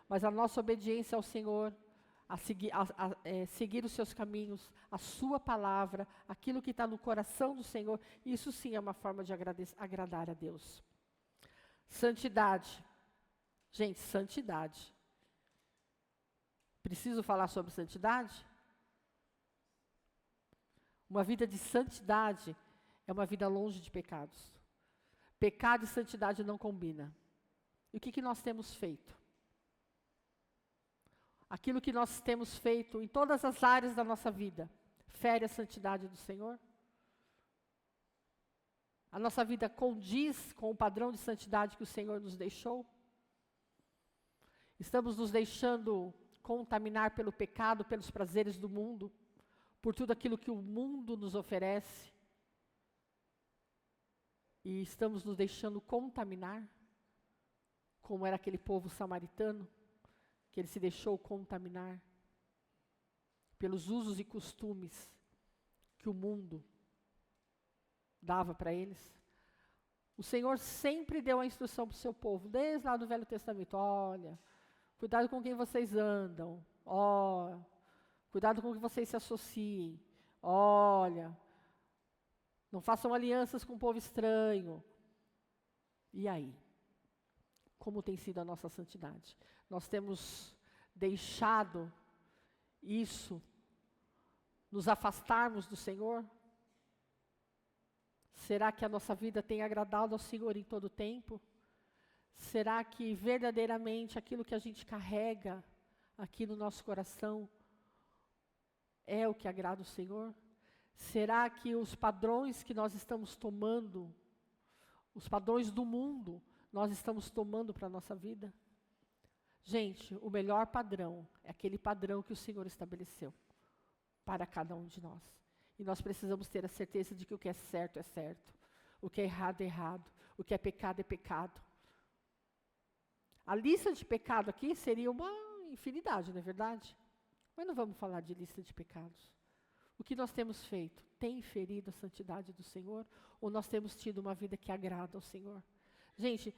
Speaker 1: Mas a nossa obediência ao Senhor, seguir os seus caminhos, a sua palavra, aquilo que está no coração do Senhor, isso sim é uma forma de agradar a Deus. Santidade. Gente, santidade. Preciso falar sobre santidade? Uma vida de santidade é uma vida longe de pecados. Pecado e santidade não combinam. E o que nós temos feito? Aquilo que nós temos feito em todas as áreas da nossa vida, fere a santidade do Senhor? A nossa vida condiz com o padrão de santidade que o Senhor nos deixou? Estamos nos deixando contaminar pelo pecado, pelos prazeres do mundo, por tudo aquilo que o mundo nos oferece? e estamos nos deixando contaminar, como era aquele povo samaritano, que ele se deixou contaminar pelos usos e costumes que o mundo dava para eles. O Senhor sempre deu a instrução para o seu povo, desde lá do Velho Testamento: olha, cuidado com quem vocês andam, cuidado com quem vocês se associem, olha, não façam alianças com o povo estranho. E aí? Como tem sido a nossa santidade? Nós temos deixado isso nos afastarmos do Senhor? Será que a nossa vida tem agradado ao Senhor em todo o tempo? Será que verdadeiramente aquilo que a gente carrega aqui no nosso coração é o que agrada o Senhor? Será que os padrões que nós estamos tomando, os padrões do mundo, nós estamos tomando para a nossa vida? Gente, o melhor padrão é aquele padrão que o Senhor estabeleceu para cada um de nós. E nós precisamos ter a certeza de que o que é certo, o que é errado, o que é pecado. A lista de pecado aqui seria uma infinidade, não é verdade? Mas não vamos falar de lista de pecados. O que nós temos feito? Tem ferido a santidade do Senhor? Ou nós temos tido uma vida que agrada ao Senhor? Gente,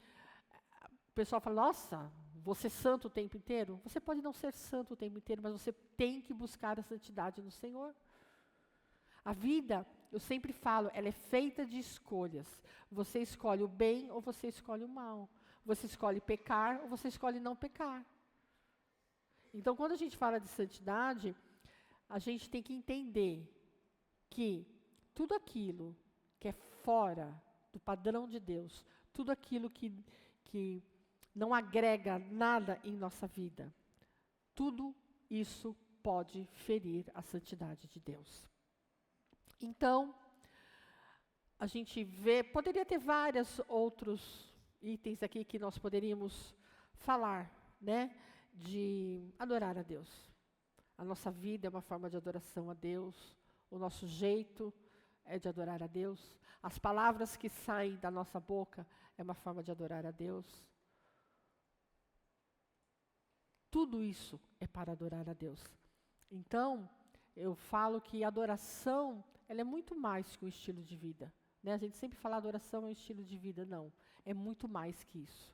Speaker 1: o pessoal fala: nossa, vou ser santo o tempo inteiro? Você pode não ser santo o tempo inteiro, mas você tem que buscar a santidade no Senhor. A vida, eu sempre falo, ela é feita de escolhas. Você escolhe o bem ou você escolhe o mal. Você escolhe pecar ou você escolhe não pecar. Então, quando a gente fala de santidade, a gente tem que entender que tudo aquilo que é fora do padrão de Deus, tudo aquilo que não agrega nada em nossa vida, tudo isso pode ferir a santidade de Deus. Então, a gente poderia ter vários outros itens aqui que nós poderíamos falar, né? De adorar a Deus. A nossa vida é uma forma de adoração a Deus, o nosso jeito é de adorar a Deus, as palavras que saem da nossa boca é uma forma de adorar a Deus. Tudo isso é para adorar a Deus. Então, eu falo que a adoração, ela é muito mais que um estilo de vida. Né? A gente sempre fala adoração é um estilo de vida, não. É muito mais que isso.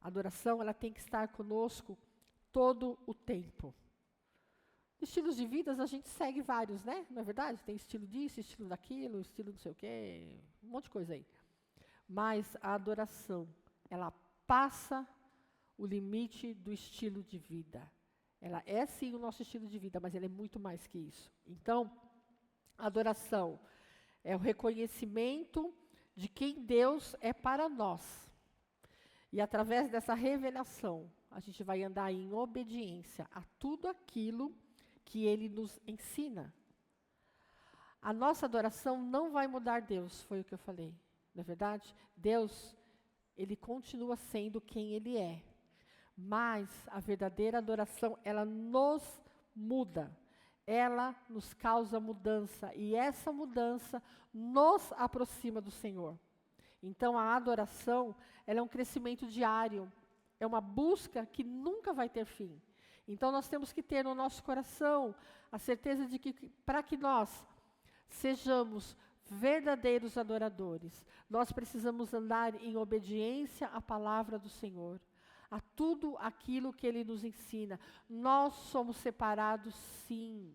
Speaker 1: A adoração, ela tem que estar conosco todo o tempo. Estilos de vidas, a gente segue vários, né? Não é verdade? Tem estilo disso, estilo daquilo, estilo não sei o quê, um monte de coisa aí. Mas a adoração, ela passa o limite do estilo de vida. Ela é sim o nosso estilo de vida, mas ela é muito mais que isso. Então, a adoração é o reconhecimento de quem Deus é para nós. E através dessa revelação, a gente vai andar em obediência a tudo aquilo que Ele nos ensina. A nossa adoração não vai mudar Deus, foi o que eu falei. Não é verdade? Deus, Ele continua sendo quem Ele é. Mas a verdadeira adoração, ela nos muda. Ela nos causa mudança. E essa mudança nos aproxima do Senhor. Então, a adoração, ela é um crescimento diário. É uma busca que nunca vai ter fim. Então, nós temos que ter no nosso coração a certeza de que, para que nós sejamos verdadeiros adoradores, nós precisamos andar em obediência à palavra do Senhor, a tudo aquilo que Ele nos ensina. Nós somos separados, sim.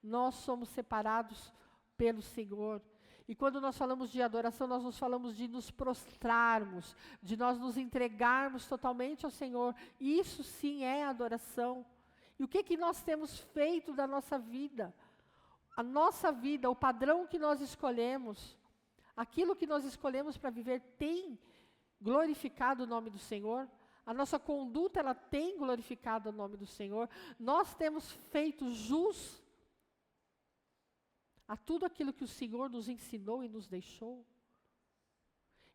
Speaker 1: Nós somos separados pelo Senhor. E quando nós falamos de adoração, nós nos falamos de nos prostrarmos, de nós nos entregarmos totalmente ao Senhor. Isso sim é adoração. E o que nós temos feito da nossa vida? A nossa vida, o padrão que nós escolhemos, aquilo que nós escolhemos para viver tem glorificado o nome do Senhor? A nossa conduta, ela tem glorificado o nome do Senhor? Nós temos feito jus a tudo aquilo que o Senhor nos ensinou e nos deixou?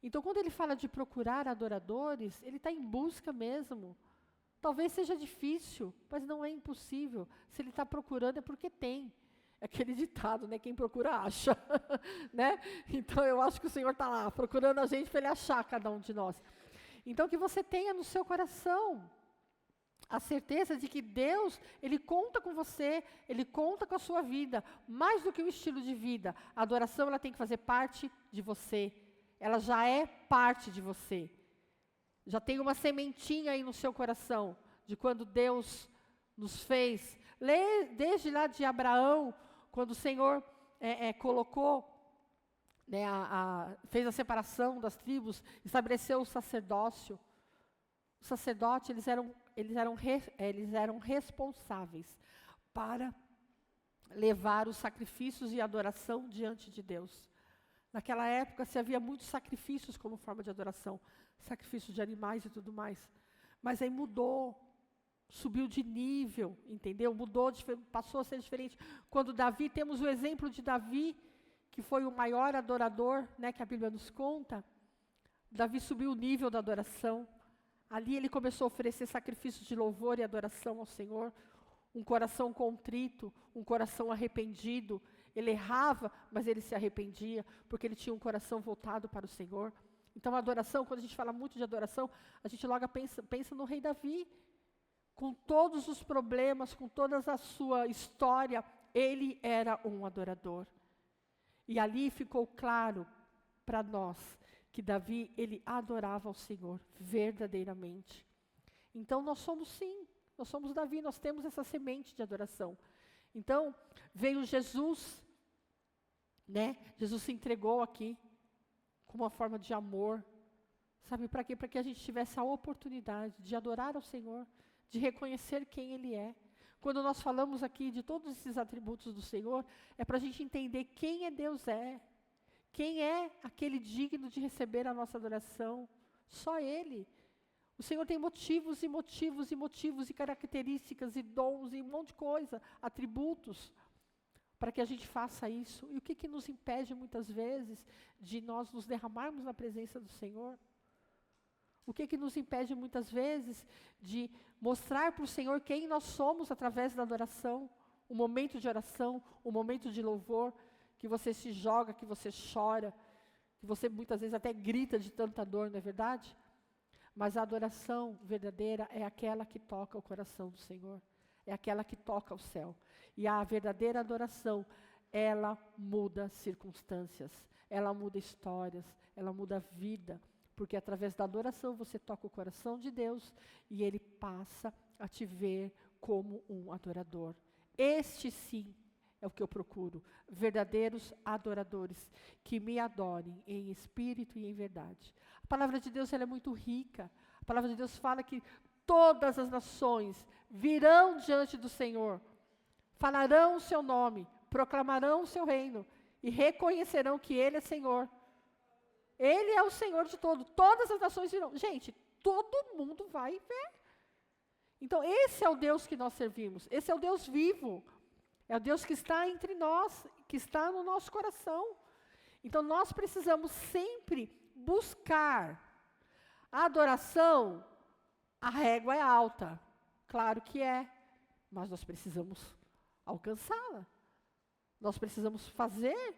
Speaker 1: Então, quando Ele fala de procurar adoradores, Ele está em busca mesmo. Talvez seja difícil, mas não é impossível. Se Ele está procurando é porque tem. aquele ditado, né? Quem procura, acha. Né? Então, eu acho que o Senhor está lá, procurando a gente para Ele achar cada um de nós. Então, que você tenha no seu coração a certeza de que Deus, Ele conta com você, Ele conta com a sua vida, mais do que o estilo de vida. A adoração, ela tem que fazer parte de você. Ela já é parte de você. Já tem uma sementinha aí no seu coração, de quando Deus nos fez. Desde lá de Abraão, quando o Senhor colocou, né, fez a separação das tribos, estabeleceu o sacerdócio. Os sacerdotes, eles eram responsáveis para levar os sacrifícios e adoração diante de Deus. Naquela época, se havia muitos sacrifícios como forma de adoração, sacrifícios de animais e tudo mais. Mas aí mudou, subiu de nível, entendeu? Mudou, passou a ser diferente. Quando Davi, temos o exemplo de Davi, que foi o maior adorador, né, que a Bíblia nos conta. Davi subiu o nível da adoração. Ali ele começou a oferecer sacrifícios de louvor e adoração ao Senhor. Um coração contrito, um coração arrependido. Ele errava, mas ele se arrependia, porque ele tinha um coração voltado para o Senhor. Então a adoração, quando a gente fala muito de adoração, a gente logo pensa no rei Davi. Com todos os problemas, com toda a sua história, ele era um adorador. E ali ficou claro para nós que Davi, ele adorava ao Senhor verdadeiramente. Então nós somos Davi, nós temos essa semente de adoração. Então, veio Jesus, né? Jesus se entregou aqui com uma forma de amor. Sabe para quê? Para que a gente tivesse a oportunidade de adorar ao Senhor, de reconhecer quem Ele é. Quando nós falamos aqui de todos esses atributos do Senhor, é para a gente entender quem Deus é. Quem é aquele digno de receber a nossa adoração? Só Ele. O Senhor tem motivos e motivos e motivos e características e dons e um monte de coisa, atributos, para que a gente faça isso. E o que nos impede muitas vezes de nós nos derramarmos na presença do Senhor? O que nos impede muitas vezes de mostrar para o Senhor quem nós somos através da adoração? Um momento de oração, um momento de louvor, que você se joga, que você chora, que você muitas vezes até grita de tanta dor, não é verdade? Mas a adoração verdadeira é aquela que toca o coração do Senhor, é aquela que toca o céu. E a verdadeira adoração, ela muda circunstâncias, ela muda histórias, ela muda a vida, porque através da adoração você toca o coração de Deus e Ele passa a te ver como um adorador. Este sim é o que eu procuro, verdadeiros adoradores, que me adorem em espírito e em verdade. A palavra de Deus, ela é muito rica. A palavra de Deus fala que todas as nações virão diante do Senhor, falarão o seu nome, proclamarão o seu reino e reconhecerão que Ele é Senhor. Ele é o Senhor de todas as nações virão. Gente, todo mundo vai ver. Então, esse é o Deus que nós servimos, esse é o Deus vivo. É o Deus que está entre nós, que está no nosso coração. Então, nós precisamos sempre buscar a adoração. A régua é alta, claro que é, mas nós precisamos alcançá-la. Nós precisamos fazer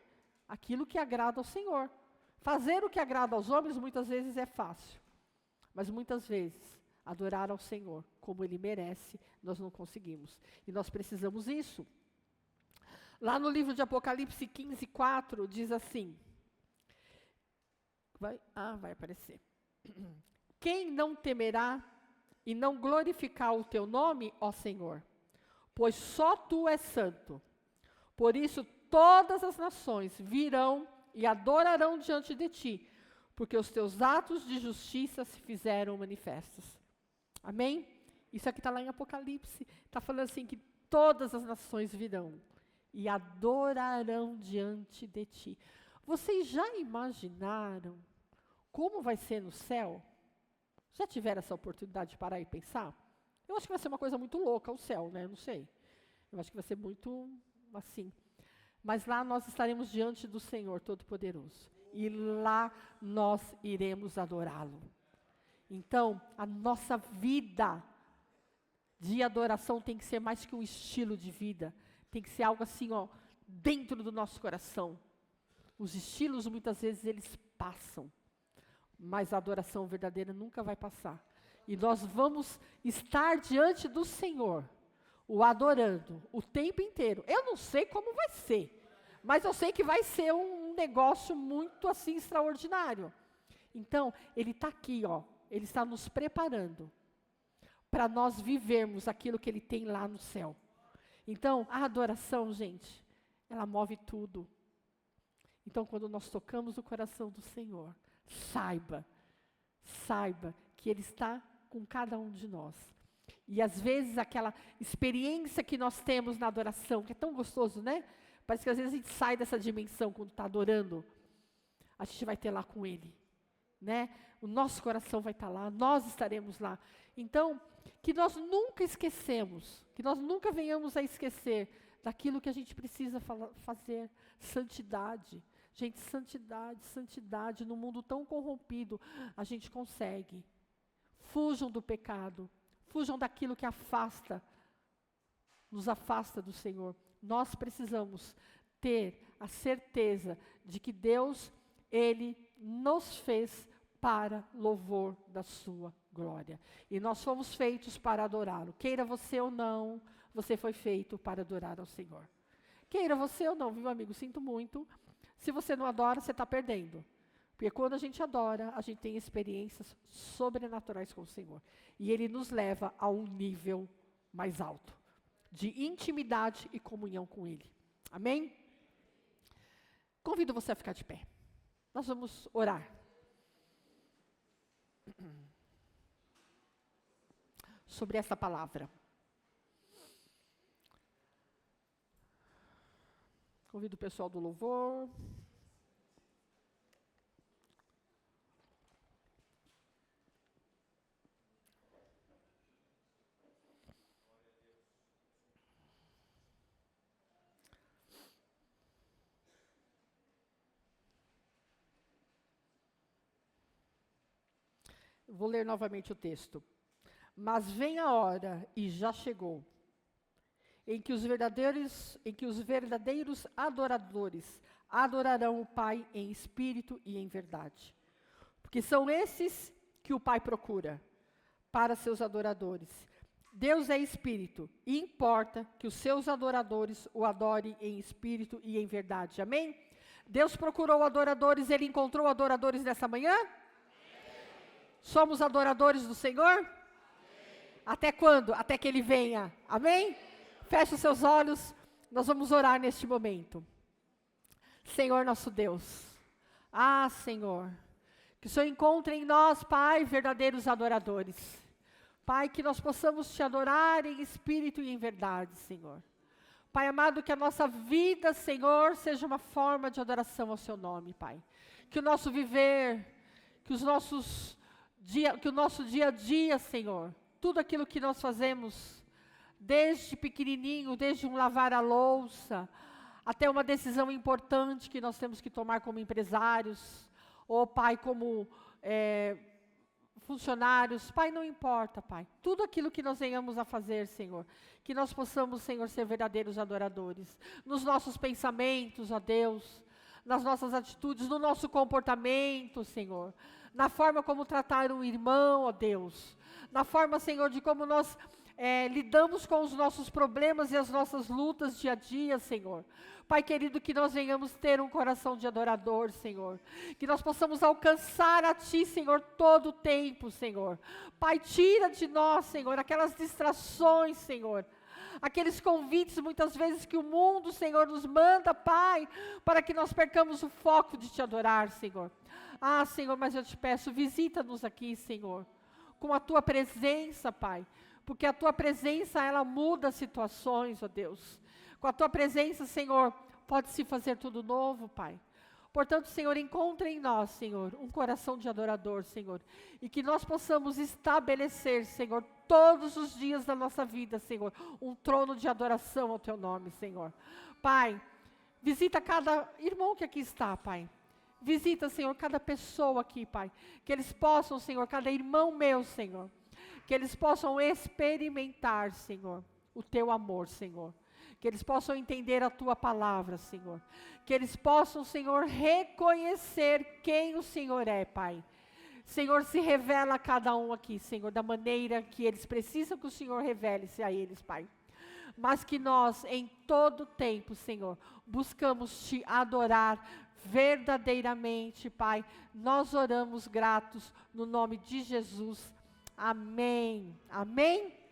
Speaker 1: aquilo que agrada ao Senhor. Fazer o que agrada aos homens muitas vezes é fácil, mas muitas vezes adorar ao Senhor como Ele merece, nós não conseguimos. E nós precisamos isso. Lá no livro de Apocalipse 15:4, diz assim, vai aparecer. Quem não temerá e não glorificar o teu nome, ó Senhor? Pois só tu és santo. Por isso todas as nações virão e adorarão diante de ti, porque os teus atos de justiça se fizeram manifestos. Amém? Isso aqui está lá em Apocalipse. Está falando assim que todas as nações virão e adorarão diante de ti. Vocês já imaginaram como vai ser no céu? Já tiveram essa oportunidade de parar e pensar? Eu acho que vai ser uma coisa muito louca o céu, né? Eu não sei. Eu acho que vai ser muito assim. Mas lá nós estaremos diante do Senhor Todo-Poderoso. E lá nós iremos adorá-lo. Então, a nossa vida de adoração tem que ser mais que um estilo de vida. Tem que ser algo assim, dentro do nosso coração. Os estilos, muitas vezes, eles passam, mas a adoração verdadeira nunca vai passar. E nós vamos estar diante do Senhor, o adorando, o tempo inteiro. Eu não sei como vai ser, mas eu sei que vai ser um negócio muito assim extraordinário. Então, Ele está aqui, ó, Ele está nos preparando para nós vivermos aquilo que Ele tem lá no céu. Então, a adoração, gente, ela move tudo. Então, quando nós tocamos o coração do Senhor, saiba que Ele está com cada um de nós. E às vezes aquela experiência que nós temos na adoração, que é tão gostoso, né? Parece que às vezes a gente sai dessa dimensão quando está adorando, a gente vai ter lá com Ele, né? O nosso coração vai estar lá, nós estaremos lá. Então, que nós nunca esquecemos, que nós nunca venhamos a esquecer daquilo que a gente precisa fazer, santidade. Gente, santidade, num mundo tão corrompido, a gente consegue. Fujam do pecado, fujam daquilo que nos afasta do Senhor. Nós precisamos ter a certeza de que Deus, Ele nos fez para louvor da sua glória. E nós fomos feitos para adorá-lo. Queira você ou não, você foi feito para adorar ao Senhor. Queira você ou não, viu, amigo? Sinto muito. Se você não adora, você está perdendo. Porque quando a gente adora, a gente tem experiências sobrenaturais com o Senhor. E Ele nos leva a um nível mais alto, de intimidade e comunhão com Ele. Amém? Convido você a ficar de pé. Nós vamos orar. Sobre essa palavra. Convido o pessoal do louvor. Vou ler novamente o texto. Mas vem a hora, e já chegou, em que os verdadeiros adoradores adorarão o Pai em espírito e em verdade. Porque são esses que o Pai procura para seus adoradores. Deus é espírito, e importa que os seus adoradores o adorem em espírito e em verdade. Amém? Deus procurou adoradores, Ele encontrou adoradores nessa manhã? Somos adoradores do Senhor? Amém. Até quando? Até que Ele venha. Amém? Feche os seus olhos, nós vamos orar neste momento. Senhor nosso Deus, Senhor, que o Senhor encontre em nós, Pai, verdadeiros adoradores. Pai, que nós possamos Te adorar em espírito e em verdade, Senhor. Pai amado, que a nossa vida, Senhor, seja uma forma de adoração ao Seu nome, Pai. Que o nosso viver, que o nosso dia a dia, Senhor, tudo aquilo que nós fazemos, desde pequenininho, desde um lavar a louça, até uma decisão importante que nós temos que tomar como empresários, ou, Pai, como funcionários, Pai, não importa, Pai. Tudo aquilo que nós venhamos a fazer, Senhor, que nós possamos, Senhor, ser verdadeiros adoradores. Nos nossos pensamentos, ó Deus, nas nossas atitudes, no nosso comportamento, Senhor, na forma como tratar um irmão, ó Deus, na forma, Senhor, de como nós lidamos com os nossos problemas e as nossas lutas dia a dia, Senhor. Pai querido, que nós venhamos ter um coração de adorador, Senhor. Que nós possamos alcançar a Ti, Senhor, todo o tempo, Senhor. Pai, tira de nós, Senhor, aquelas distrações, Senhor. Aqueles convites, muitas vezes, que o mundo, Senhor, nos manda, Pai, para que nós percamos o foco de Te adorar, Senhor. Senhor, mas eu Te peço, visita-nos aqui, Senhor, com a Tua presença, Pai. Porque a Tua presença, ela muda situações, ó Deus. Com a Tua presença, Senhor, pode-se fazer tudo novo, Pai. Portanto, Senhor, encontre em nós, Senhor, um coração de adorador, Senhor. E que nós possamos estabelecer, Senhor, todos os dias da nossa vida, Senhor, um trono de adoração ao Teu nome, Senhor. Pai, visita cada irmão que aqui está, Pai. Visita, Senhor, cada pessoa aqui, Pai. Que eles possam, Senhor, cada irmão meu, Senhor, que eles possam experimentar, Senhor, o teu amor, Senhor. Que eles possam entender a tua palavra, Senhor. Que eles possam, Senhor, reconhecer quem o Senhor é, Pai. Senhor, se revela a cada um aqui, Senhor, da maneira que eles precisam que o Senhor revele-se a eles, Pai. Mas que nós, em todo tempo, Senhor, buscamos Te adorar verdadeiramente, Pai. Nós oramos gratos no nome de Jesus. Amém. Amém.